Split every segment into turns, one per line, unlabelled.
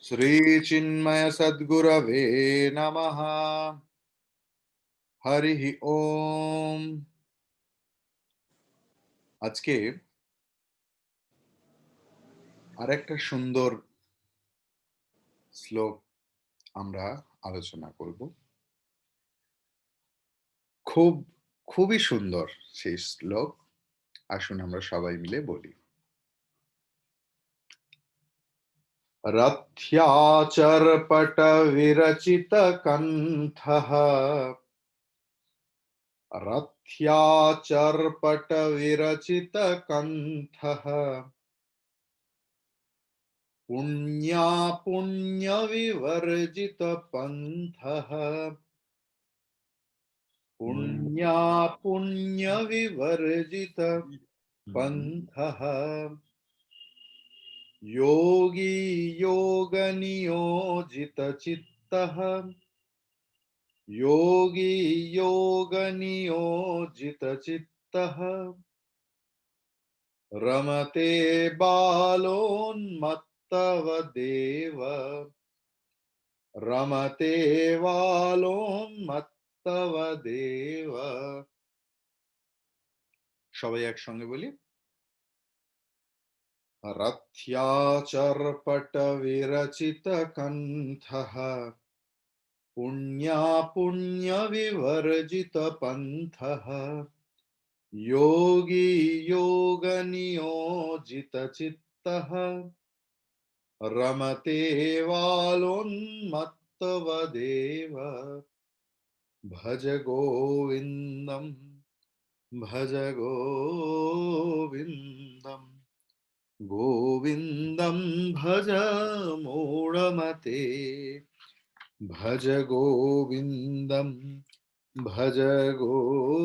শ্রী চিন্ময় সদ্গুরবে নমঃ। হরি ওম। আজকে আরেকটা সুন্দর শ্লোক আমরা আলোচনা করব। খুবই সুন্দর সেই শ্লোক। আসুন আমরা সবাই মিলে বলি। রথ্যাচর্পট বিরচিত কণ্ঠঃ, রথ্যাচর্পট বিরচিত কণ্ঠঃ, पुण्या पुण्य विवर्जित पंथः, पुण्या पुण्य विवर्जित पंथः, योगी योग नियोजित चित्तः, योगी योग नियोजित चित्तः, रमते बालोन्मत्तवदेव, रमते बालोन्मत्तवदेव। সবাই একসঙ্গে বলি। रथ्याचर्पट विरचित कंठः, पुण्या पुण्य विवर्जित पंथः, योगी योग नियोजित चित्तः, रमते बालोन्मत्तवदेव। भज गोविन्दं भज गोविन्दं, गोविन्दं भज मूढमते, भज गोविन्दं भज गोविन्दं,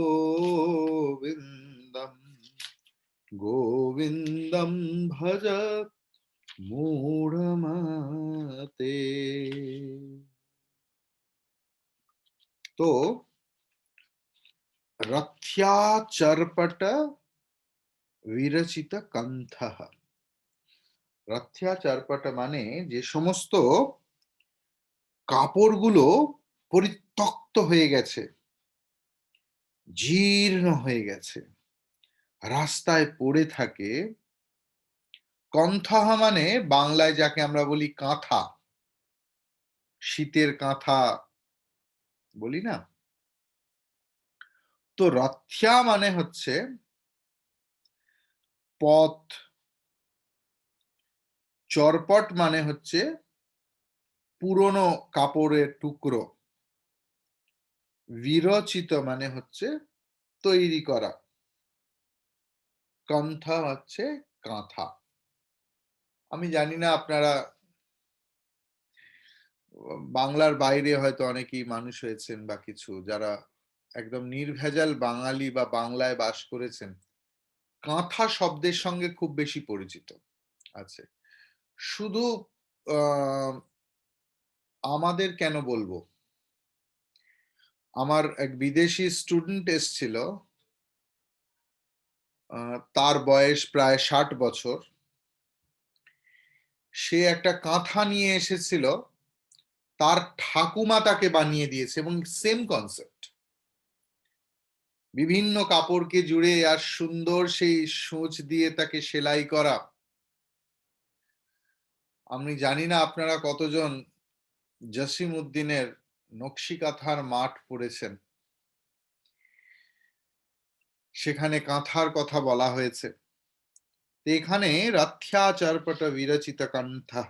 गोविन्दं भज मूढमते। तो रथ्याचर्पट विरचित कंठः, রথ্যাচর্পট মানে যে সমস্ত কাপড়গুলো পরিত্যক্ত হয়ে গেছে, জীর্ণ হয়ে গেছে, রাস্তায় পড়ে থাকে। কণ্ঠঃ মানে বাংলায় যাকে আমরা বলি কাঁথা, শীতের কাঁথা বলি না? তো রথ্যা মানে হচ্ছে পথ, চরপট মানে হচ্ছে পুরনো কাপড়ের টুকরো, বিরচিত মানে হচ্ছে তৈরি করা, কণ্ঠা হচ্ছে কাঁথা। আমি জানি না আপনারা বাংলার বাইরে হয়তো অনেকেই মানুষ হয়েছেন বা কিছু, যারা একদম নির্ভেজাল বাঙালি বা বাংলায় বাস করেছেন, কাঁথা শব্দের সঙ্গে খুব বেশি পরিচিত আছে। শুধু আমাদের কেন বলবো, আমার এক বিদেশি স্টুডেন্ট এসছিল, তার বয়স প্রায় ৬০ বছর। সে একটা কাঁথা নিয়ে এসেছিল, তার ঠাকুমা তাকে বানিয়ে দিয়েছে, এবং সেম কনসেপ্ট, বিভিন্ন কাপড়কে জুড়ে আর সুন্দর সেই সূচ দিয়ে তাকে সেলাই করা। আমি জানি না আপনারা কতজন জসিম উদ্দিনের নকশি কাঁথার মাঠ পড়েছেন, সেখানে কাঁথার কথা বলা হয়েছে। এখানে রথ্যাচর্পট বিরচিত কণ্ঠঃ,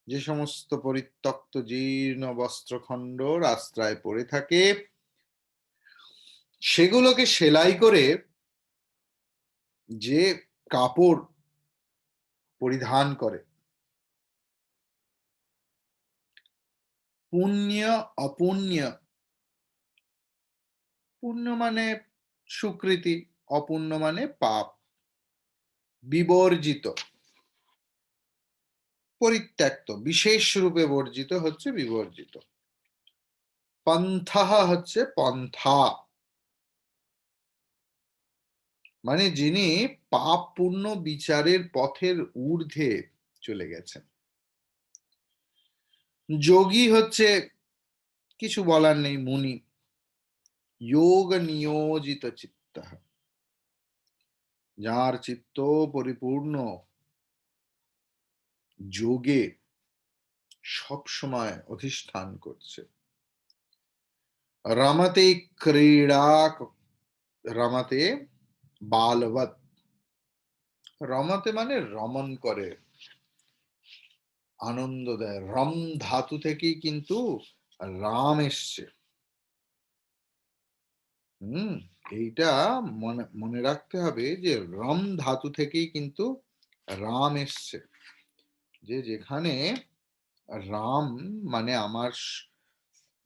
যে সমস্ত পরিত্যক্ত জীর্ণ বস্ত্রখণ্ড রাস্তায় পড়ে থাকে, সেগুলোকে সেলাই করে যে কাপড় পরিধান করে, পুণ্য অপুণ্য, পুণ্য মানে সুকৃতি, অপুণ্য মানে পাপ, বিবর্জিত পরিত্যক্ত, বিশেষ রূপে বর্জিত হচ্ছে বিবর্জিত। পন্থা হচ্ছে পন্থা, মানে যিনি পাপ পুণ্য বিচারের পথের ঊর্ধ্বে চলে গেছেন। যোগী হচ্ছে কিছু বলার নেই, মুনি। যোগ নিয়োজিত চিত্ত, যার চিত্ত পরিপূর্ণ যোগে সব সময় অধিষ্ঠান করছে। রমতে ক্রীড়া, রমতে বালবৎ। রমতে মানে রমন করে, আনন্দ দেয়। রম ধাতু থেকেই কিন্তু রাম এসছে। এইটা মনে মনে রাখতে হবে যে রম ধাতু থেকেই কিন্তু রাম এসছে। যে যেখানে রাম মানে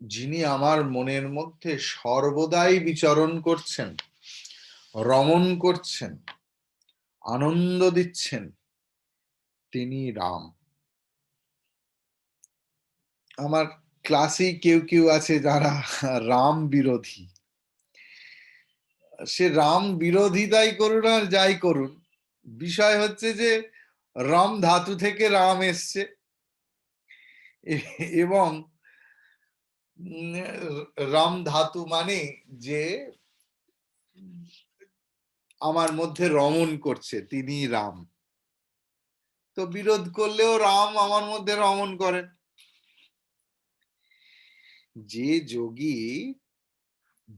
যিনি আমার মনের মধ্যে সর্বদাই বিচরণ করছেন, রমণ করছেন, আনন্দ দিচ্ছেন, তিনি রাম। আমার ক্লাসেই কেউ কেউ আছে যারা রাম বিরোধী। সে রাম বিরোধিতাই করুন আর যাই করুন, বিষয় হচ্ছে যে রম ধাতু থেকে রাম এসছে, এবং রাম ধাতু মানে যে আমার মধ্যে রমণ করছে, তিনি রাম। তো বিরোধ করলেও রাম আমার মধ্যে রমণ করেন। যে যোগী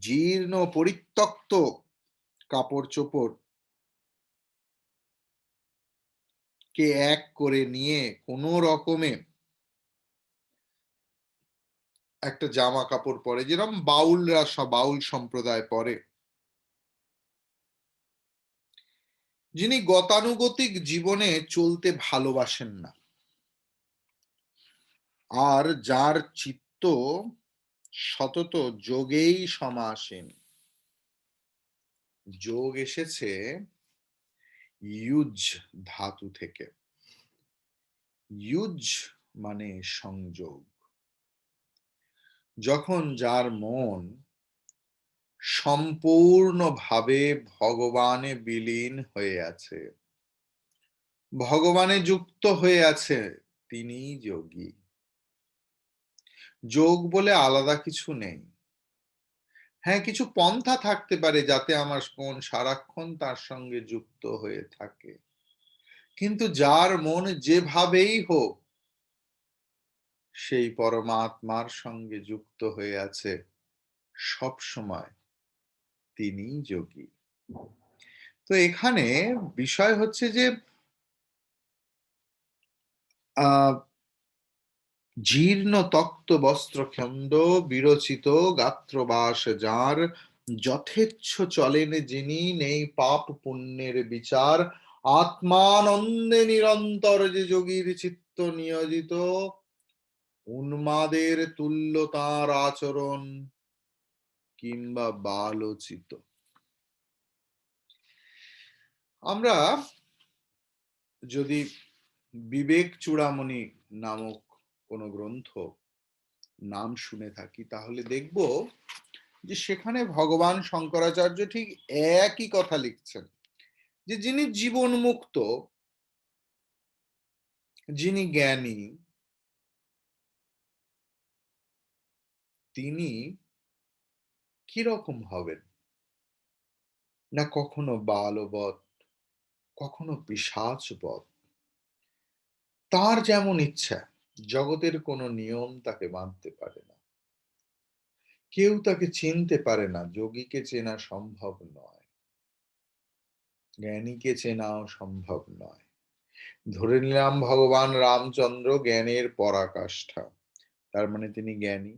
জীর্ণ পরিত্যক্ত কাপড় চোপড় কে এক করে নিয়ে কোনো রকমে একটা জামা কাপড় পরে, যেরকম বাউলরা বাউল সম্প্রদায় পরে, যিনি গতানুগতিক জীবনে চলতে ভালোবাসেন না, আর যার চিত্ত সতত যোগেই সমাসীন। যোগ এসেছে ইউজ ধাতু থেকে। ইউজ মানে সংযোগ। যখন যার মন সম্পূর্ণভাবে ভগবানে বিলীন হয়ে আছে, ভগবানে যুক্ত হয়ে আছে, তিনি যোগী। যোগ বলে আলাদা কিছু নেই। হ্যাঁ, কিছু পন্থা থাকতে পারে যাতে আমার মন সারাক্ষণ তার সঙ্গে যুক্ত হয়ে থাকে, কিন্তু যার মন যেভাবেই হোক সেই পরমাত্মার সঙ্গে যুক্ত হয়ে আছে সব সময়, তিনি যোগী। তো এখানে বিষয় হচ্ছে যে জীর্ণ তক্ত বস্ত্র খণ্ড বিরচিত গাত্রবাস যার, যথেচ্ছ চলেন যিনি, নেই পাপ পুণ্যের বিচার, আত্মানন্দে নিরন্তর যে যোগীর চিত্ত নিয়োজিত, উন্মাদের তুল্য তাঁর আচরণ কিংবা বালোচিত। আমরা যদি বিবেক চূড়ামণি নামক কোন গ্রন্থ নাম শুনে থাকি, তাহলে দেখব যে সেখানে ভগবান শঙ্করাচার্য ঠিক একই কথা লিখছেন, যে যিনি জীবন মুক্ত, যিনি জ্ঞানী, তিনি কিরকম হবেন? না কখনো বালবৎ, কখনো পিশাচবৎ। তার যেমন ইচ্ছা, জগতের কোনো নিয়ম তাকে বাঁধতে পারে না, কেউ তাকে চিনতে পারে না। যোগীকে চেনা সম্ভব নয়, জ্ঞানীকে চেনাও সম্ভব নয়। ধরে নিলাম ভগবান রামচন্দ্র জ্ঞানের পরাকাষ্ঠা, তার মানে তিনি জ্ঞানী।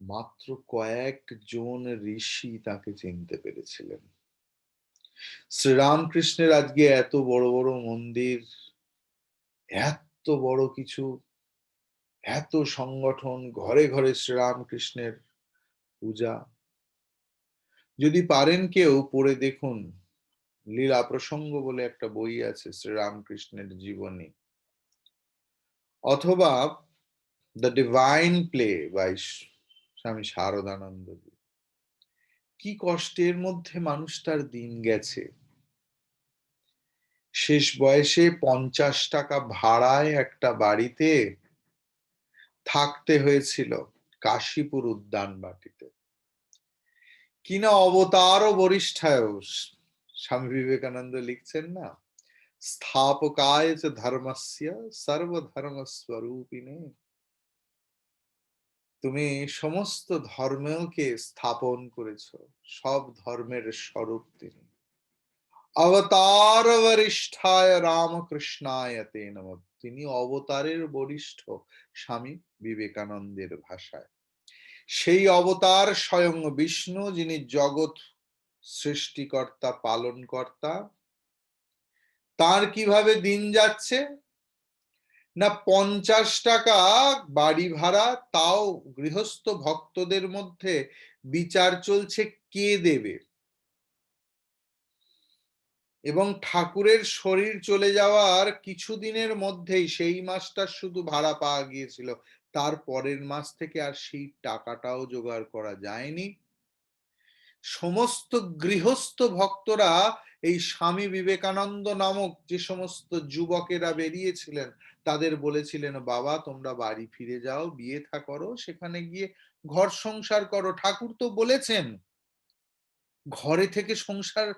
মাত্র কয়েকজন ঋষি তাকে চিনতে পেরেছিলেন। শ্রীরামকৃষ্ণের আজকে এত বড় বড় মন্দির, এত বড় কিছু, এত সংগঠন, ঘরে ঘরে শ্রীরামকৃষ্ণের পূজা। যদি পারেন কেউ পড়ে দেখুন, লীলা প্রসঙ্গ বলে একটা বই আছে শ্রীরামকৃষ্ণের জীবনী, অথবা দ্য ডিভাইন প্লে বাই স্বামী শারদানন্দ। কি কষ্টের মধ্যে মানুষটার দিন গেছে। শেষ বয়সে 50 টাকা ভাড়ায় একটা বাড়িতে থাকতে হয়েছিল কাশীপুর উদ্যান বাটিতে। কিনা অবতার বরিষ্ঠায় স্বামী বিবেকানন্দ লিখছেন না, স্থাপকায় চ ধর্মস্য সর্বধর্মস্বরূপিণে। তুমি সমস্ত ধর্মকে স্থাপন করেছো, সব ধর্মের স্বরূপ তিনি। অবতার বরিষ্ঠায় রামকৃষ্ণায় তে নমঃ। তিনি অবতারের বরিষ্ঠ স্বামী বিবেকানন্দের ভাষায়। সেই অবতার স্বয়ং বিষ্ণু, যিনি জগৎ সৃষ্টিকর্তা পালনকর্তা। তার কিভাবে দিন যাচ্ছে না, 50 টাকা বাড়ি ভাড়া, তাও গৃহস্থ ভক্তদের মধ্যে বিচার চলছে কে দেবে। এবং ঠাকুরের শরীর চলে যাওয়ার কিছুদিনের মধ্যেই সেই মাসটা শুধু ভাড়া পাওয়া গিয়েছিল, তার পরের মাস থেকে আর সেই টাকাটাও জোগাড় করা যায়নি। সমস্ত গৃহস্থ ভক্তরা এই স্বামী বিবেকানন্দ নামক যে সমস্ত যুবকেরা বেরিয়েছিলেন তাদের বলেছিলেন, বাবা তোমরা বাড়ি ফিরে যাও, বিয়ে থা করো, সেখানে গিয়ে ঘর সংসার করো। ঠাকুর তো বলেছেন ঘরে থেকে সংসার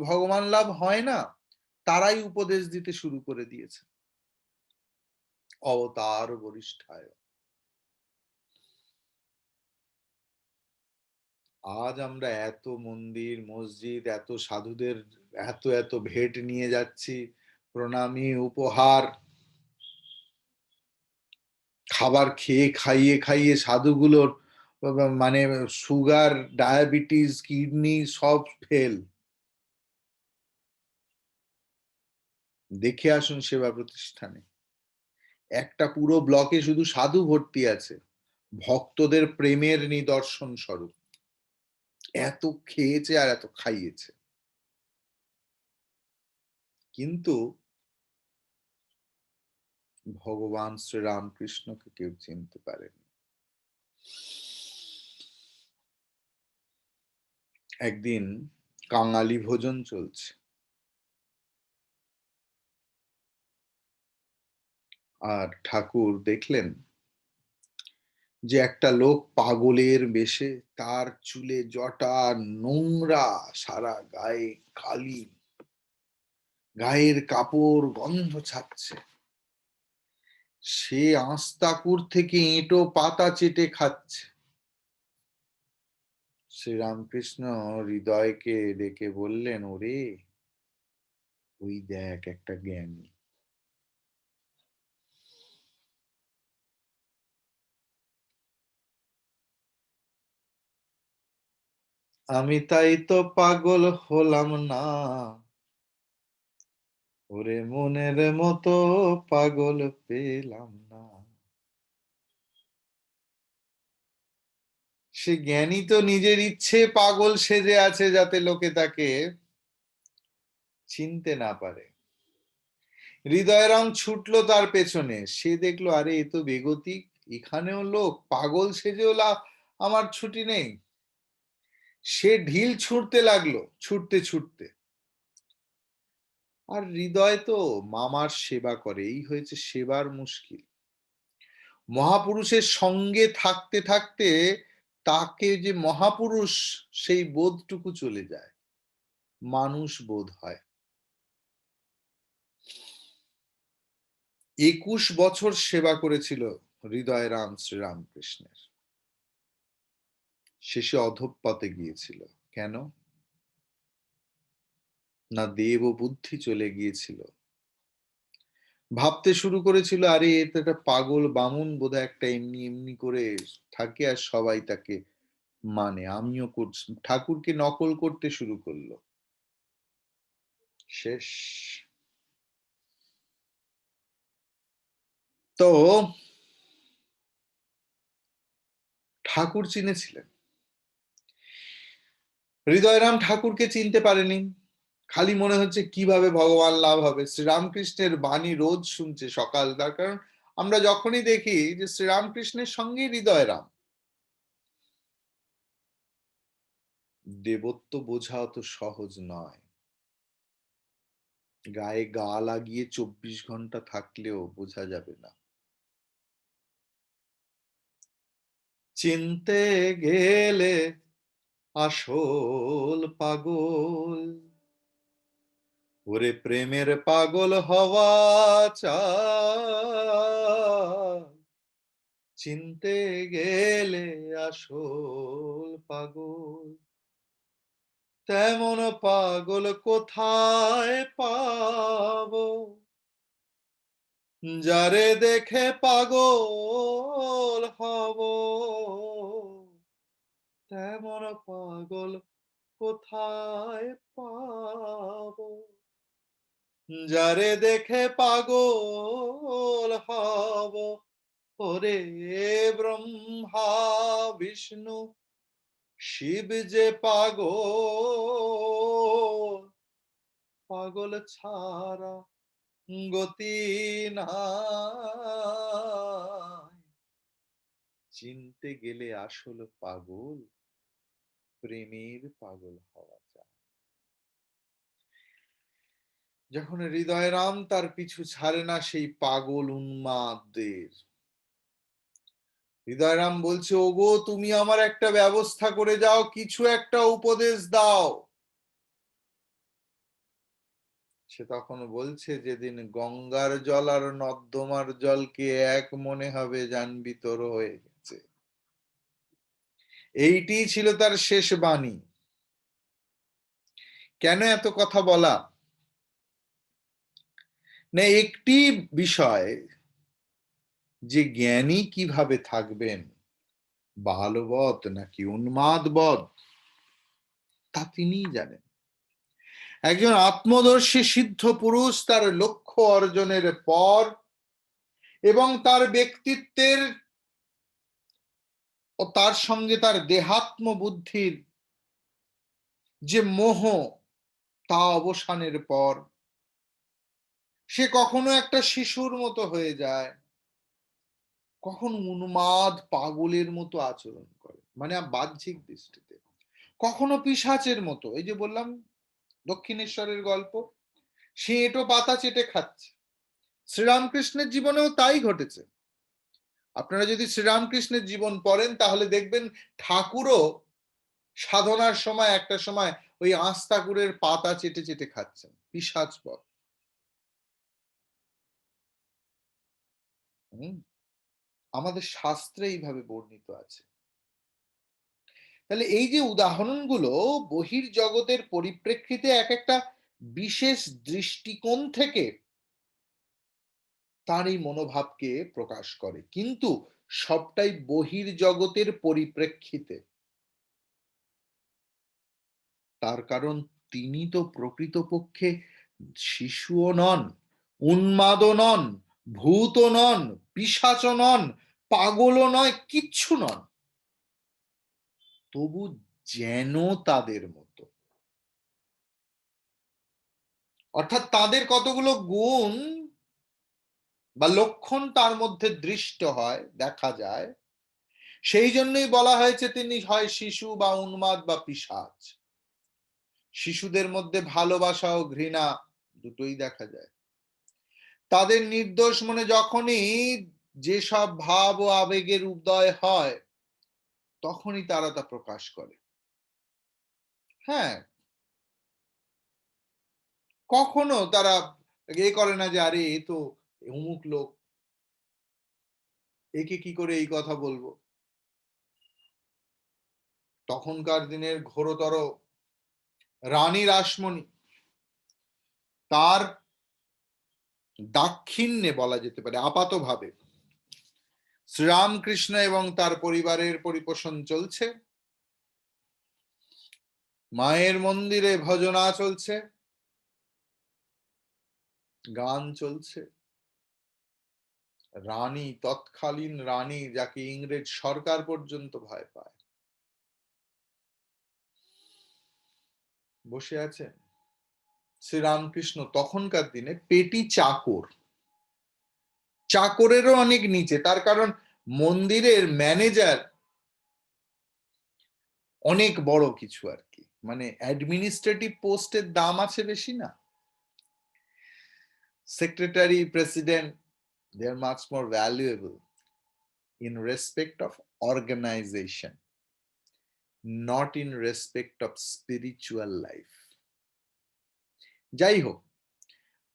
ভগবান লাভ হয় না। তারাই উপদেশ দিতে শুরু করে দিয়েছে। অবতার বরিষ্ঠায়। আজ আমরা এত মন্দির মসজিদ, এত সাধুদের এত এত ভেট নিয়ে যাচ্ছি, প্রণামী উপহার, খাবার খেয়ে খাইয়ে খাইয়ে সাধুগুলোর মানে সুগার, ডায়াবেটিস, কিডনি সব ফেল। দেখে আসুন সেবা প্রতিষ্ঠানে, একটা পুরো ব্লকে শুধু সাধু ভর্তি আছে, ভক্তদের প্রেমের নিদর্শন স্বরূপ। এত খেয়েছে আর এত খাইয়েছে, কিন্তু ভগবান শ্রীরামকৃষ্ণকে কেউ চিনতে পারেনি। একদিন কাঙালি ভোজন চলছে, আর ঠাকুর দেখলেন যে একটা লোক পাগলের বেশে, তার চুলে জটা নোংরা, সারা গায়ে কালি, গায়ের কাপড় গন্ধ ছাড়ছে। সে আস্তাকুর থেকে এঁটো পাতা চেটে খাচ্ছে। শ্রীরামকৃষ্ণ হৃদয়কে ডেকে বললেন, ওরে ওই দেখ একটা জ্ঞানী। আমি তাই তো পাগল হলাম না, ওরে মনের মতো পাগল পেলাম না। সে জ্ঞানী তো নিজের ইচ্ছে পাগল সেজে আছে, যাতে লোকে তাকে চিনতে না পারে। হৃদয়রাম ছুটলো তার পেছনে, সে দেখলো আরে এ তো বেগতিক, এখানেও লোক পাগল সেজেও আমার ছুটি নেই। সে ঢিল ছুঁড়তে লাগলো, ছুটতে ছুটতে। আর হৃদয় তো মামার সেবা করে, এই হয়েছে সেবার মুশকিল। মহাপুরুষের সঙ্গে থাকতে থাকতে তাকে যে মহাপুরুষ সেই বোধটুকু চলে যায়, মানুষ বোধ হয়। 21 বছর সেবা করেছিল হৃদয়রাম শ্রীরামকৃষ্ণের, শেষে অধঃপতে গিয়েছিল। কেন না, দেব বুদ্ধি চলে গিয়েছিল। ভাবতে শুরু করেছিল আরে এ তো একটা পাগল বামুন বোধহয়, একটা এমনি এমনি করে থাকে আর সবাই তাকে মানে, আমিও করছি। ঠাকুরকে নকল করতে শুরু করলো। শেষ। তো ঠাকুর চিনেছিলেন, হৃদয়রাম ঠাকুরকে চিনতে পারেনি। খালি মনে হচ্ছে কিভাবে ভগবান লাভ হবে। শ্রীরামকৃষ্ণের বাণী রোজ শুনছে সকাল, তার কারণ আমরা যখনই দেখি যে শ্রীরামকৃষ্ণের সঙ্গে হৃদয়রাম। দেবত্ব বোঝা অত সহজ নয়। গায়ে গা লাগিয়ে 24 ঘন্টা থাকলেও বোঝা যাবে না। চিনতে গেলে আসল পাগল, ওরে প্রেমের পাগল হওয়া চাই, চিনতে গেলে আসল পাগল, তেমন পাগল কোথায় পাবো, যারে দেখে পাগল হব, তেমন পাগল কোথায় পাবো, যারে দেখে পাগল হব, ওরে ব্রহ্মা বিষ্ণু শিব যে পাগল, পাগল ছাড়া গতি নাই, চিনতে গেলে আসল পাগল, প্রেমের পাগল হওয়া যায়। যখন হৃদয়রাম তার পিছু ছাড়ে না সেই পাগল উন্মাদদের, হৃদয়রাম বলছে, ওগো তুমি আমার একটা ব্যবস্থা করে যাও, কিছু একটা উপদেশ দাও। সে তখন বলছে, যেদিন গঙ্গার জল আর নর্দমার জলকে এক মনে হবে জানবি তোর হয়ে গেছে। এইটি ছিল তার শেষ বাণী। কেন এত কথা বলা? না, একটি বিষয় যে জ্ঞানী কিভাবে থাকবেন, বালবৎ নাকি উন্মাদবৎ, তা তিনিই জানেন। একজন আত্মদর্শী সিদ্ধ পুরুষ তার লক্ষ্য অর্জনের পর এবং তার ব্যক্তিত্বের ও তার সঙ্গে তার দেহাত্ম বুদ্ধির যে মোহ, তা অবসানের পর সে কখনো একটা শিশুর মতো হয়ে যায়, কখনো উন্মাদ পাগলের মতো আচরণ করে, মানে বাহ্যিক দৃষ্টিতে, কখনো পিশাচের মতো। এই যে বললাম দক্ষিণেশ্বরের গল্প, সে এঁটো পাতা চেটে খাচ্ছে। শ্রীরামকৃষ্ণের জীবনেও তাই ঘটেছে। আপনারা যদি শ্রীরামকৃষ্ণের জীবন পড়েন তাহলে দেখবেন ঠাকুরও সাধনার সময় একটা সময় ওই আস্তাকুরের পাতা চেটে চেটে খাচ্ছেন, পিশাচ পথ। আমাদের শাস্ত্রে এইভাবে বর্ণিত আছে। তাহলে এই যে উদাহরণগুলো বহির্জগতের পরিপ্রেক্ষিতে এক একটা বিশেষ দৃষ্টিকোণ থেকে তার এই মনোভাবকে প্রকাশ করে, কিন্তু সবটাই বহির্জগতের পরিপ্রেক্ষিতে। তার কারণ তিনি তো প্রকৃতপক্ষে শিশুও নন, উন্মাদও নন, ভূতও নন, পিশাচও নন, পাগলও নয়, কিচ্ছু নন, তবু যেন তাদের মতো। অর্থাৎ তাদের কতগুলো গুণ বা লক্ষণ তার মধ্যে দৃষ্ট হয়, দেখা যায়। সেই জন্যই বলা হয়েছে তিনি হয় শিশু বা উন্মাদ বা পিশাচ। শিশুদের মধ্যে ভালোবাসা ও ঘৃণা দুটোই দেখা যায়। তাদের নির্দোষ মনে যখনই যেসব ভাব ও আবেগের উদয় হয়, তখনই তারা তা প্রকাশ করে। হ্যাঁ, কখনো তারা এ করে না যে আরে এ তো অমুক লোক, একে কি করে এই কথা বলবো। তখনকার দিনের ঘোরতর রানী রাসমণি, তার দাক্ষিণ্যে বলা যেতে পারে আপাতভাবে শ্রীরামকৃষ্ণ এবং তার পরিবারের পরিপোষণ চলছে, মায়ের মন্দিরে ভজনা চলছে, গান চলছে। রানী, তৎকালীন রানী, যাকে ইংরেজ সরকার পর্যন্ত ভয় পায়, বসে আছেন। শ্রীরামকৃষ্ণ তখনকার দিনে পেটি চাকর, চাকরেরও অনেক নিচে। তার কারণ মন্দিরের ম্যানেজার অনেক বড় কিছু আর কি, মানে অ্যাডমিনিস্ট্রেটিভ পোস্টের দাম আছে বেশি না। Secretary, president, they are much more valuable in respect of organization, not in respect of spiritual life. যাই হোক,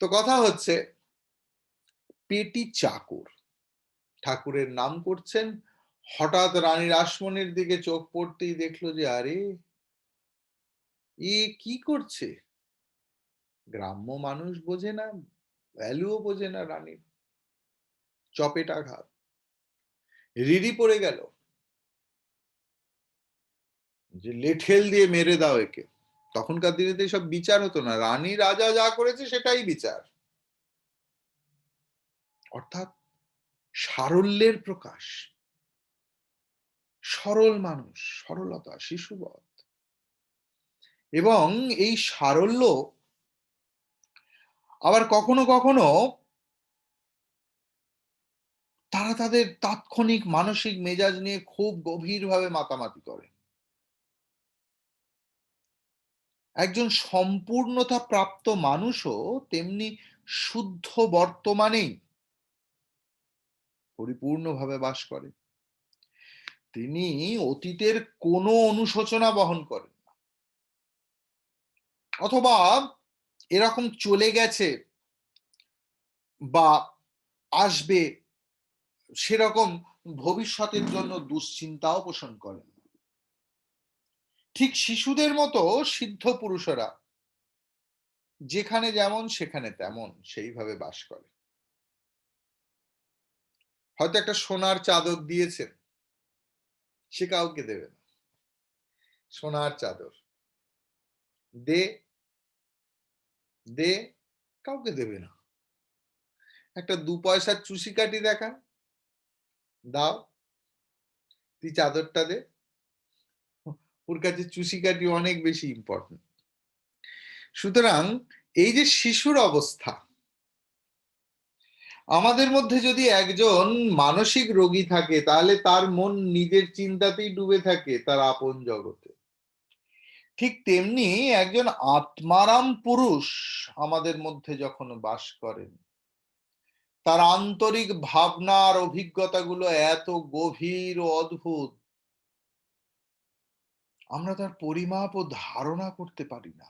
তো কথা হচ্ছে পেটি চাকর ঠাকুরের নাম করছেন, হঠাৎ রানী রাসমণির দিকে চোখ পড়তেই দেখলো যে আরে এ কি করছে, গ্রাম্য মানুষ বোঝে না, ভ্যালুও বোঝে না রানীর, চপেটাঘাত, রিরি পড়ে গেল যে লেঠেল দিয়ে মেরে দাও একে। তখনকার দিনে তো সব বিচার হতো না, রানী রাজা যা করেছে সেটাই বিচার, অর্থাৎ সারল্যের প্রকাশ, সরল মানুষ, সরলতা, শিশুবধ। এবং এই সারল্য আবার কখনো কখনো তারা তাদের তাৎক্ষণিক মানসিক মেজাজ নিয়ে খুব গভীরভাবে মাতামাতি করে। একজন সম্পূর্ণতা প্রাপ্ত মানুষও তেমনি শুদ্ধ বর্তমানেই পরিপূর্ণভাবে বাস করে। তিনি অতীতের কোনো অনুশোচনা বহন করেন না, অথবা এরকম চলে গেছে বা আসবে সেরকম ভবিষ্যতের জন্য দুশ্চিন্তাও পোষণ করেন। ঠিক শিশুদের মতো সিদ্ধ পুরুষেরা যেখানে যেমন সেখানে তেমন সেইভাবে বাস করে। হয়তো একটা সোনার চাদর দিয়েছেন, সে কাউকে দেবে না। সোনার চাদর দে দে, কাউকে দেবে না। একটা ২ পয়সার চুষি কাঠি দেখান, দাও, তুই চাদরটা দে। ওর কাছে চুষি কাঠি অনেক বেশি ইম্পর্টেন্ট। সুতরাং এই যে শিশুর অবস্থা, আমাদের মধ্যে যদি একজন মানসিক রোগী থাকে তাহলে তার মন নিজের চিন্তাতেই ডুবে থাকে, তার আপন জগতে। ঠিক তেমনি একজন আত্মারাম পুরুষ আমাদের মধ্যে যখন বাস করেন, তার আন্তরিক ভাবনার অভিজ্ঞতাগুলো এত গভীর ও অদ্ভুত, আমরা তার পরিমাপ ও ধারণা করতে পারি না।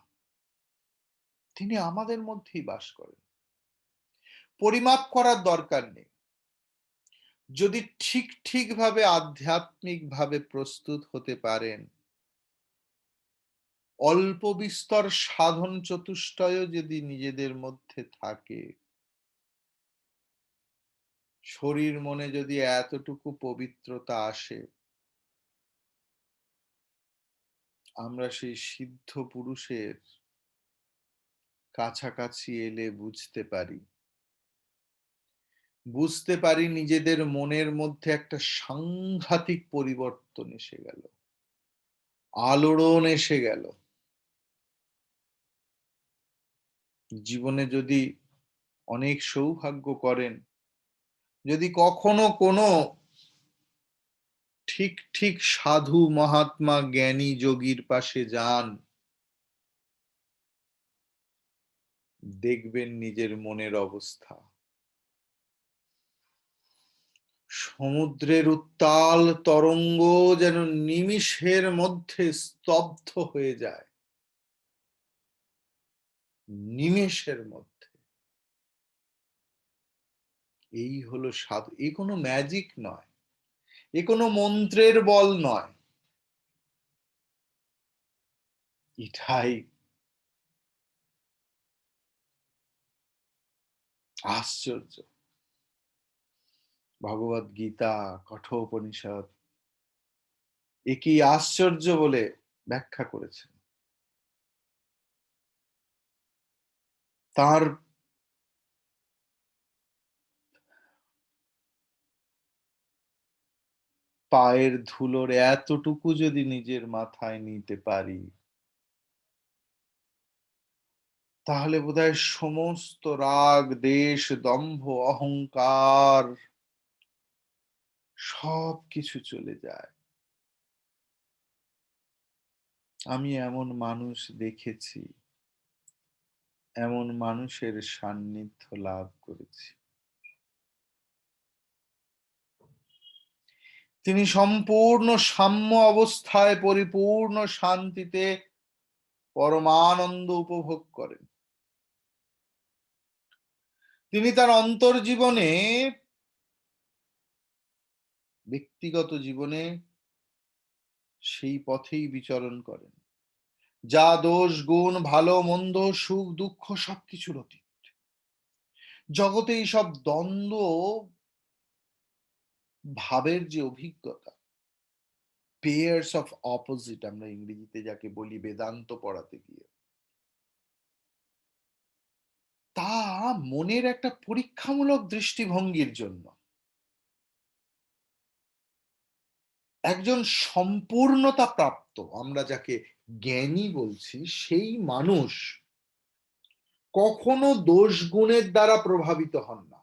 তিনি আমাদের মধ্যেই বাস করেন, পরিমাপ করার দরকার নেই। যদি ঠিকভাবে আধ্যাত্মিকভাবে প্রস্তুত হতে পারেন, অল্প বিস্তর সাধন চতুষ্টয় যদি নিজেদের মধ্যে থাকে, শরীর মনে যদি এতটুকু পবিত্রতা আসে, আমরা সেই সিদ্ধ পুরুষের কাছাকাছি এলে বুঝতে পারি নিজেদের মনের মধ্যে একটা সাংঘাতিক পরিবর্তন এসে গেল, আলোড়ন এসে গেল। জীবনে যদি অনেক সৌভাগ্য করেন, যদি কখনো কোনো ঠিক সাধু মহাত্মা জ্ঞানী যোগীর পাশে যান, দেখবেন নিজের মনের অবস্থা সমুদ্রের উত্তাল তরঙ্গ যেন নিমিষের মধ্যে স্তব্ধ হয়ে যায়, নিমেষের মধ্যে। এই হলো সাধু। এ কোনো ম্যাজিক নয়, এ কোনো মন্ত্রের বল নয়, এটাই আশ্চর্য। ভগবত গীতা, কঠোপনিষদ একই আশ্চর্য বলে ব্যাখ্যা করেছেন। তার পায়ের ধুলোর এতটুকু যদি নিজের মাথায় নিতে পারি, তাহলে বোধহয় সমস্ত রাগ, দেশ, দম্ভ, অহংকার সবকিছু চলে যায়। আমি এমন মানুষ দেখেছি, এমন মানুষের সান্নিধ্য লাভ করেছি। তিনি সম্পূর্ণ সাম্য অবস্থায় পরিপূর্ণ শান্তিতে পরমানন্দ উপভোগ করেন। তিনি তার অন্তর্জীবনে, ব্যক্তিগত জীবনে সেই পথেই বিচরণ করেন, যা দোষ গুণ ভালো মন্দ সুখ দুঃখ সবকিছুর অতীত। জগতে এইসব দ্বন্দ্ব ভাবের যে অভিজ্ঞতা, পেয়ার্স অফ অপোজিট আমরা ইংরেজিতে যাকে বলি বেদান্ত পড়াতে গিয়ে, তা মনের একটা পরীক্ষামূলক দৃষ্টিভঙ্গির জন্য একজন সম্পূর্ণতা প্রাপ্ত, আমরা যাকে জ্ঞানী বলছি, সেই মানুষ কখনো দোষ গুণের দ্বারা প্রভাবিত হন না।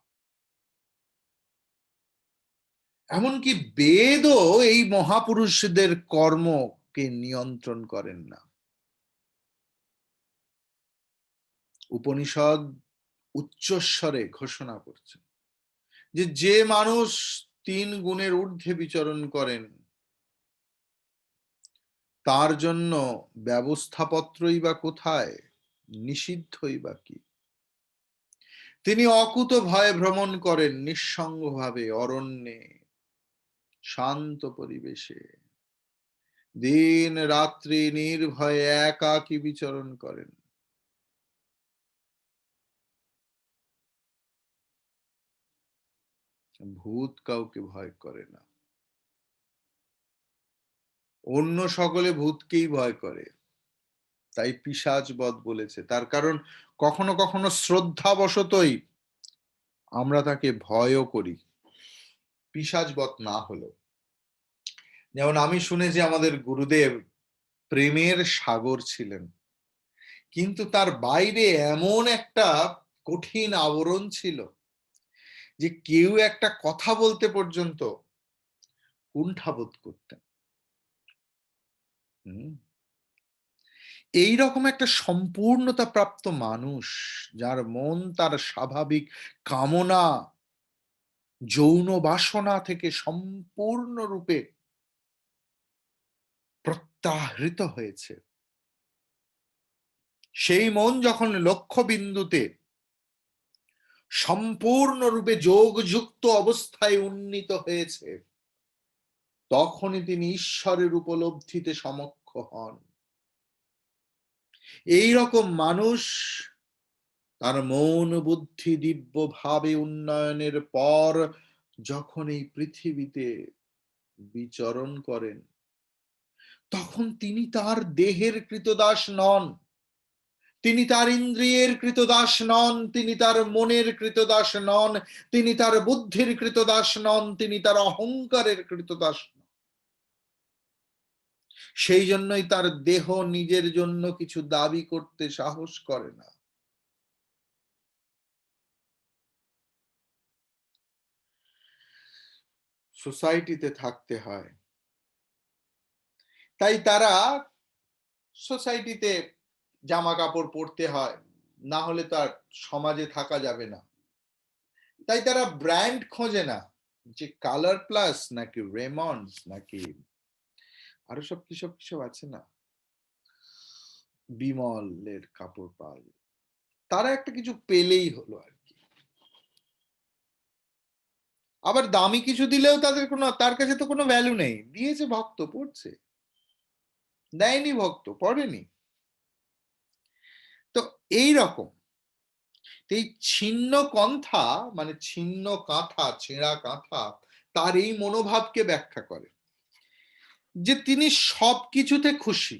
এমনকি বেদও এই মহাপুরুষদের কর্মকে নিয়ন্ত্রণ করেন না। উপনিষদ উচ্চস্বরে ঘোষণা করছে যে যে মানুষ 3 গুণের ঊর্ধ্বে বিচরণ করেন তার জন্য ব্যবস্থাপত্রই বা কোথায়, নিষিদ্ধই বা কি। তিনি অকুত ভয়ে ভ্রমণ করেন, নিঃসঙ্গভাবে অরণ্যে শান্ত পরিবেশে দিন রাত্রি নির্ভয়ে একাকী বিচরণ করেন। ভূত কাউকে ভয় করে না, অন্য সকলে ভূতকেই ভয় করে, তাই পিশাচবধ বলেছে। তার কারণ কখনো কখনো শ্রদ্ধাবশতই আমরা তাকে ভয়ও করি, পিশাচবধ না হলেও। যেমন আমি শুনেছি আমাদের গুরুদেব প্রেমের সাগর ছিলেন, কিন্তু তার বাইরে এমন একটা কঠিন আবরণ ছিল যে কেউ একটা কথা বলতে পর্যন্ত কুণ্ঠাবোধ করতেন। এইরকম একটা সম্পূর্ণতা প্রাপ্ত মানুষ, যার মন তার স্বাভাবিক কামনা যৌন বাসনা থেকে সম্পূর্ণরূপে প্রত্যাহৃত হয়েছে, সেই মন যখন লক্ষ্যবিন্দুতে সম্পূর্ণরূপে যোগযুক্ত অবস্থায় উন্নীত হয়েছে, তখনই তিনি ঈশ্বরের উপলব্ধিতে সমক্ষ হন। এই রকম মানুষ তার মন বুদ্ধি দিব্য ভাবে উন্নয়নের পর যখন এই পৃথিবীতে বিচরণ করেন, তখন তিনি তার দেহের কৃতদাস নন, তিনি তার ইন্দ্রিয়ের কৃতদাস নন, তিনি তার মনের কৃতদাস নন, তিনি তার বুদ্ধির কৃতদাস নন, তিনি তার অহংকারের কৃতদাস নন। সেই জন্যই তার দেহ নিজের জন্য কিছু দাবি করতে সাহস করে না। সোসাইটিতে থাকতে হয়, তাই তারা সোসাইটিতে জামা কাপড় পরতে হয়, না হলে তার সমাজে থাকা যাবে না। তাই তারা ব্র্যান্ড খোঁজে না, যে কালার প্লাস নাকি রেমন্ডস নাকি আরো সব কিসব আছে না, বিমলের কাপড় পাওয়া যায়, তারা একটা কিছু পেলেই হলো আর কি। আবার দামি কিছু দিলেও তাদের কোনো, তার কাছে তো কোনো ভ্যালু নেই, দিয়েছে ভক্ত পড়ছে, দেয়নি ভক্ত পড়েনি। তো এই রকম এই ছিন্ন কন্থা মানে ছিন্ন কাঁথা, ছেঁড়া কাঁথা, তার এই মনোভাবকে ব্যাখ্যা করে যে তিনি সবকিছুতে খুশি,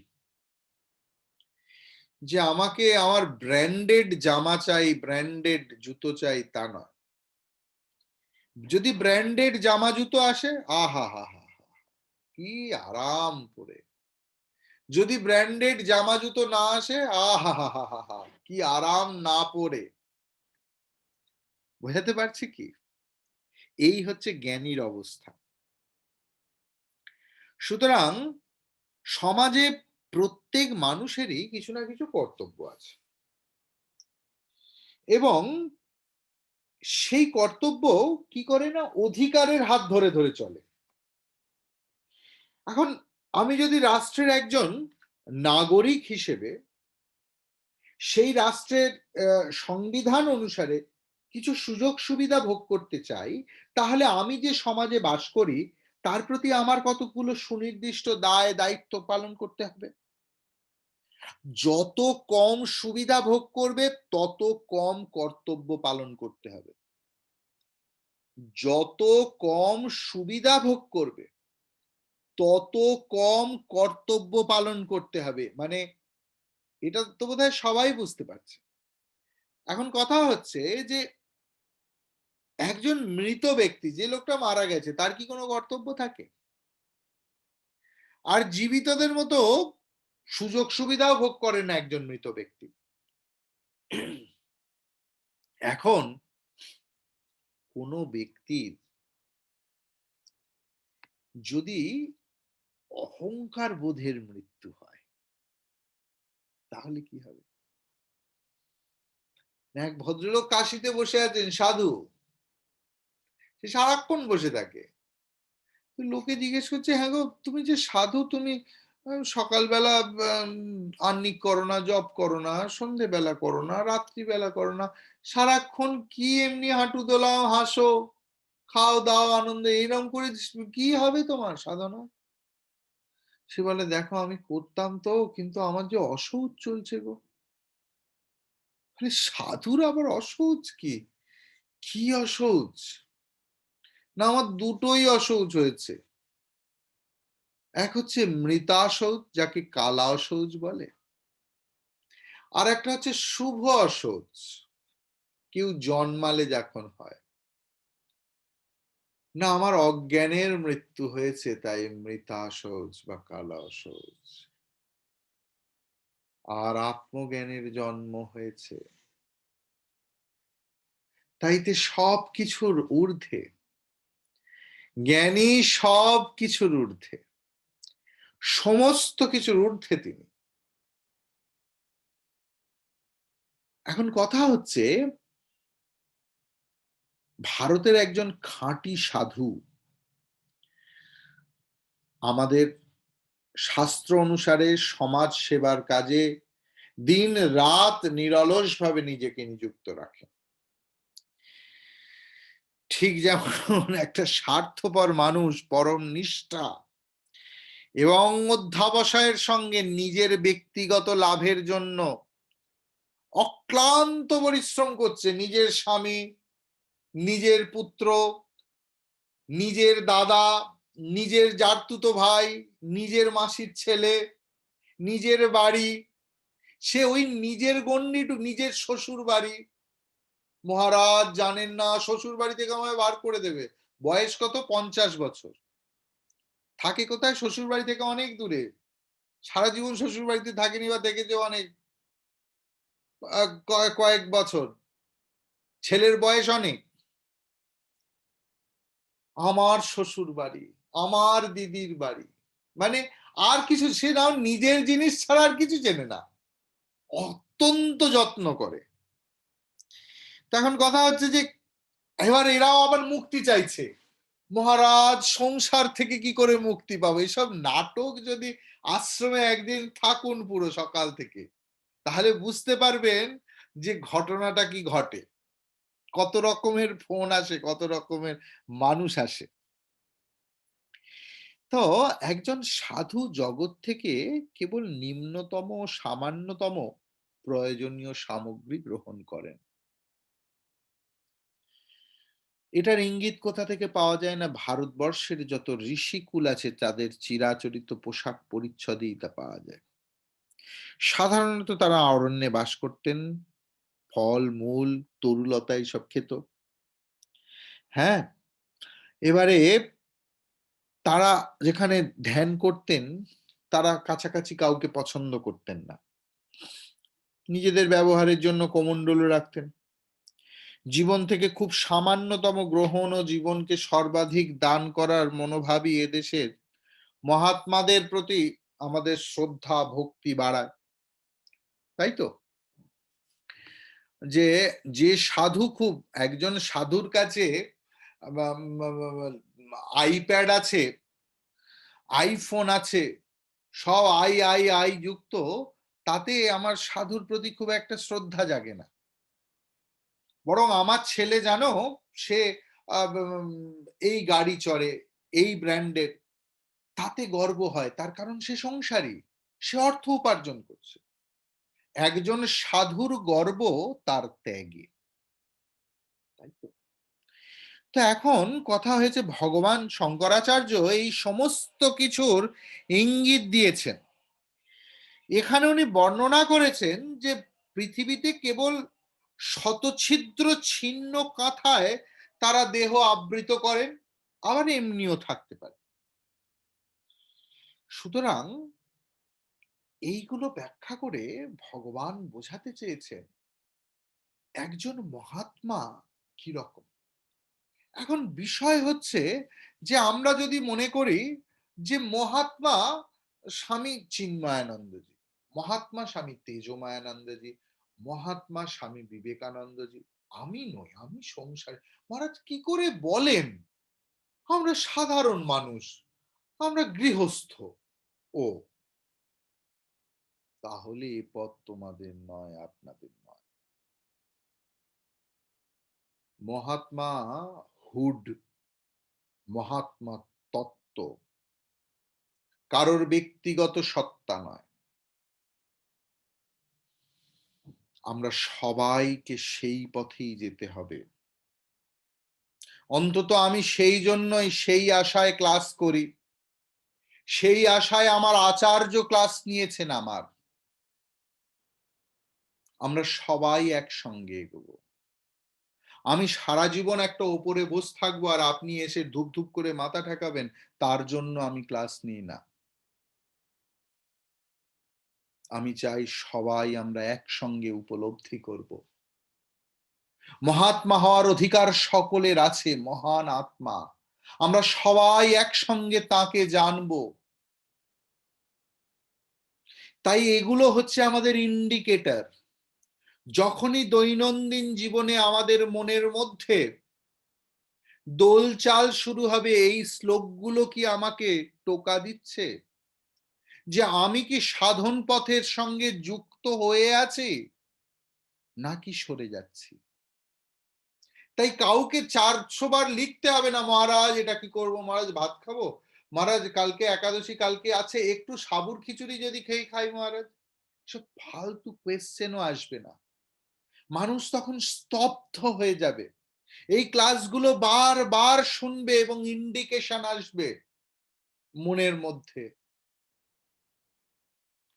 যে আমাকে আমার ব্র্যান্ডেড জামা চাই, ব্র্যান্ডেড জুতো চাই তা নয়। যদি ব্র্যান্ডেড জামা জুতো আসে, আহা হা হা কি আরাম পরে। যদি ব্র্যান্ডেড জামা জুতো না আসে, আহা হা হা হা কি আরাম না পরে। বোঝাতে পারছি কি? এই হচ্ছে জ্ঞানীর অবস্থা। সুতরাং সমাজে প্রত্যেক মানুষেরই কিছু না কিছু কর্তব্য আছে, এবং সেই কর্তব্য কি করে না অধিকারের হাত ধরে ধরে চলে। এখন আমি যদি রাষ্ট্রের একজন নাগরিক হিসেবে সেই রাষ্ট্রের সংবিধান অনুসারে কিছু সুযোগ সুবিধা ভোগ করতে চাই, তাহলে আমি যে সমাজে বাস করি তার প্রতি আমার কতগুলো সুনির্দিষ্ট দায় দায়িত্ব পালন করতে হবে। যত কম সুবিধা ভোগ করবে তত কম কর্তব্য পালন করতে হবে। যত কম সুবিধা ভোগ করবে তত কম কর্তব্য পালন করতে হবে। মানে এটা তো বোধহয় সবাই বুঝতে পারছে। এখন কথা হচ্ছে যে একজন মৃত ব্যক্তি, যে লোকটা মারা গেছে, তার কি কোনো কর্তব্য থাকে? আর জীবিতদের মতো সুযোগ সুবিধাও ভোগ করে না একজন মৃত ব্যক্তি। এখন কোনো ব্যক্তির যদি অহংকার বোধের মৃত্যু হয় তাহলে কি হবে? এক ভদ্রলোক কাশিতে বসে আছেন, সাধু, সে সারাক্ষণ বসে থাকে। লোকে জিজ্ঞেস করছে, হ্যাঁ গো তুমি যে সাধু, তুমি সকালবেলা আহ্নিক করো না, জপ করো না, সন্ধেবেলা করো না, রাত্রিবেলা করো না, সারাক্ষণ কি এমনি হাঁটু দোলাও, হাসো, খাও দাও, আনন্দ, এইরকম করে কি হবে তোমার সাধনা? সে বলে, দেখো আমি করতাম তো, কিন্তু আমার যে অসৌচ চলছে গো। সাধুর আবার অসৌচ কি? কি অসৌচ? না, আমার দুটোই অসৌচ হয়েছে। এক হচ্ছে মৃতাশৌচ, যাকে কালা অসৌচ বলে, আর একটা হচ্ছে শুভ অসৌচ, কেউ জন্মালে যখন হয়। না, আমার অজ্ঞানের মৃত্যু হয়েছে, তাই মৃতাশৌচ বা কালা অসৌচ। আর আত্মজ্ঞানের জন্ম হয়েছে, তাইতে সব কিছুর ঊর্ধ্বে, জ্ঞানী সব কিছুর ঊর্ধ্বে, সমস্ত কিছুর ঊর্ধ্বে তিনি। এখন কথা হচ্ছে, ভারতের একজন খাঁটি সাধু আমাদের শাস্ত্র অনুসারে সমাজ সেবার কাজে দিন রাত নিরলসভাবে নিজেকে নিযুক্ত রাখে। ঠিক যেমন একটা স্বার্থপর মানুষ পরম নিষ্ঠা এবং অধ্যবসায়ের সঙ্গে নিজের ব্যক্তিগত লাভের জন্য অক্লান্ত পরিশ্রম করছে, নিজের স্বামী, নিজের পুত্র, নিজের দাদা, নিজের জারতুতো ভাই, নিজের মাসির ছেলে, নিজের বাড়ি, সে ওই নিজের গণ্ডিটুকু, নিজের শ্বশুর বাড়ি, মহারাজ জানেন না, শ্বশুর বাড়ি থেকে আমায় বার করে দেবে। বয়স কত? 50 বছর। থাকে কোথায়? শ্বশুর বাড়ি থেকে অনেক দূরে। সারা জীবন শ্বশুর বাড়িতে থাকেনি বা থেকেছে অনেক কয়েক বছর। ছেলের বয়স অনেক। আমার শ্বশুর বাড়ি, আমার দিদির বাড়ি, মানে আর কিছু সে না, নিজের জিনিস ছাড়া আর কিছু চেনে না, অত্যন্ত যত্ন করে। এখন কথা হচ্ছে যে এবার এরাও আবার মুক্তি চাইছে। মহারাজ সংসার থেকে কি করে মুক্তি পাবো? এসব নাটক যদি আশ্রমে একদিন থাকুন পুরো সকাল থেকে, তাহলে বুঝতে পারবেন যে ঘটনাটা কি ঘটে, কত রকমের ফোন আসে, কত রকমের মানুষ আসে। তো একজন সাধু জগৎ থেকে কেবল নিম্নতম সামান্যতম প্রয়োজনীয় সামগ্রী গ্রহণ করেন। এটার ইঙ্গিত কোথা থেকে পাওয়া যায়? না, ভারতবর্ষের যত ঋষিকুল আছে তাদের চিরাচরিত পোশাক পরিচ্ছদেই তা পাওয়া যায়। সাধারণত তারা অরণ্যে বাস করতেন, ফল মূল তরুলতা এইসব খেত। হ্যাঁ, এবারে তারা যেখানে ধ্যান করতেন, তারা কাছাকাছি কাউকে পছন্দ করতেন না। নিজেদের ব্যবহারের জন্য কমণ্ডলু রাখতেন। জীবন থেকে খুব সামান্যতম গ্রহণ ও জীবনকে সর্বাধিক দান করার মনোভাবই এদেশের মহাত্মাদের প্রতি আমাদের শ্রদ্ধা ভক্তি বাড়ায়, তাই তো? যে যে সাধু, খুব একজন সাধুর কাছে আইপ্যাড আছে আইফোন আছে, সব আই যুক্ত, তাতে আমার সাধুর প্রতি খুব একটা শ্রদ্ধা জাগে না। বরং আমার ছেলে জানো, সে এই গাড়ি চড়ে, এই ব্র্যান্ডের, তাতে গর্ব হয়। তার কারণ সে সংসারী, সে অর্থ উপার্জন করছে। একজন সাধুর গর্ব তার ত্যাগে। তাই তো? তো এখন কথা হয়েছে, ভগবান শঙ্করাচার্য এই সমস্ত কিছুর ইঙ্গিত দিয়েছেন। এখানে উনি বর্ণনা করেছেন যে পৃথিবীতে কেবল শতছিদ্র ছিন্ন কাঁথায় তারা দেহ আবৃত করেন, আবার এমনিও থাকতে পারে। সুতরাং এইগুলো ব্যাখ্যা করে ভগবান বোঝাতে চেয়েছেন একজন মহাত্মা কি রকম। এখন বিষয় হচ্ছে যে আমরা যদি মনে করি যে মহাত্মা স্বামী চিন্ময়ানন্দজি, মহাত্মা স্বামী তেজমায়ানন্দজি, মহাত্মা স্বামী বিবেকানন্দজি, আমি নই, আমি সংসারী। মহারাজ কি করে বলেন? আমরা সাধারণ মানুষ, আমরা গৃহস্থ। ও, তাহলে এ পথ তোমাদের নয়, আপনাদের নয়। মহাত্মা হুড, মহাত্মা তত্ত্ব, কারোর ব্যক্তিগত সত্তা নয়। আমরা সবাইকে সেই পথেই যেতে হবে। অন্তত আমি সেই জন্যই সেই আশায় ক্লাস করি, সেই আশায় আমার আচার্য ক্লাস নিয়েছেন আমার। আমরা সবাই একসঙ্গে এগোবো। আমি সারা জীবন একটা ওপরে বসে থাকবো আর আপনি এসে ধুপ ধুপ করে মাথা ঠেকাবেন, তার জন্য আমি ক্লাস নিই না। আমি চাই সবাই আমরা একসঙ্গে উপলব্ধি করব। মহাত্মা হওয়ার অধিকার সকলের আছে, মহান আত্মা। আমরা সবাই একসঙ্গে তাকে জানবো। তাই এগুলো হচ্ছে আমাদের ইন্ডিকেটর। যখনই দৈনন্দিন জীবনে আমাদের মনের মধ্যে দোলচাল শুরু হবে, এই শ্লোকগুলো কি আমাকে টোকা দিচ্ছে যে আমি কি সাধন পথের সঙ্গে যুক্ত হয়ে আছি নাকি সরে যাচ্ছি। তাই কাউকে 400 বার লিখতে হবে না, মহারাজ এটা কি করব, মহারাজ ভাত খাবো, মহারাজ কালকে একাদশী, কালকে আছে একটু সাবুর খিচুড়ি যদি খেয়ে খাই মহারাজ। সব ফালতু কোয়েশ্চেনও আসবে না। মানুষ তখন স্তব্ধ হয়ে যাবে। এই ক্লাসগুলো বারবার শুনবে এবং ইন্ডিকেশন আসবে মনের মধ্যে,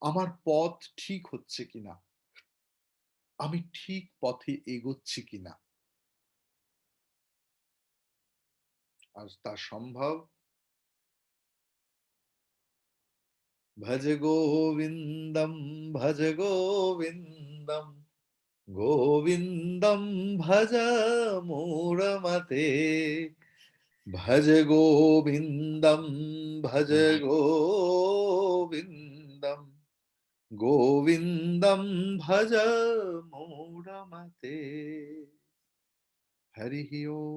আমার পথ ঠিক হচ্ছে কিনা, আমি ঠিক পথে এগোচ্ছি কিনা। আর তা সম্ভব ভজ গোবিন্দম, ভজ গোবিন্দম, গোবিন্দম ভজ মূঢ়মতে, ভজ গোবিন্দম, ভজ গোবিন্দম, গোবিন্দম ভজ মূঢ়মতে। হরি ওম।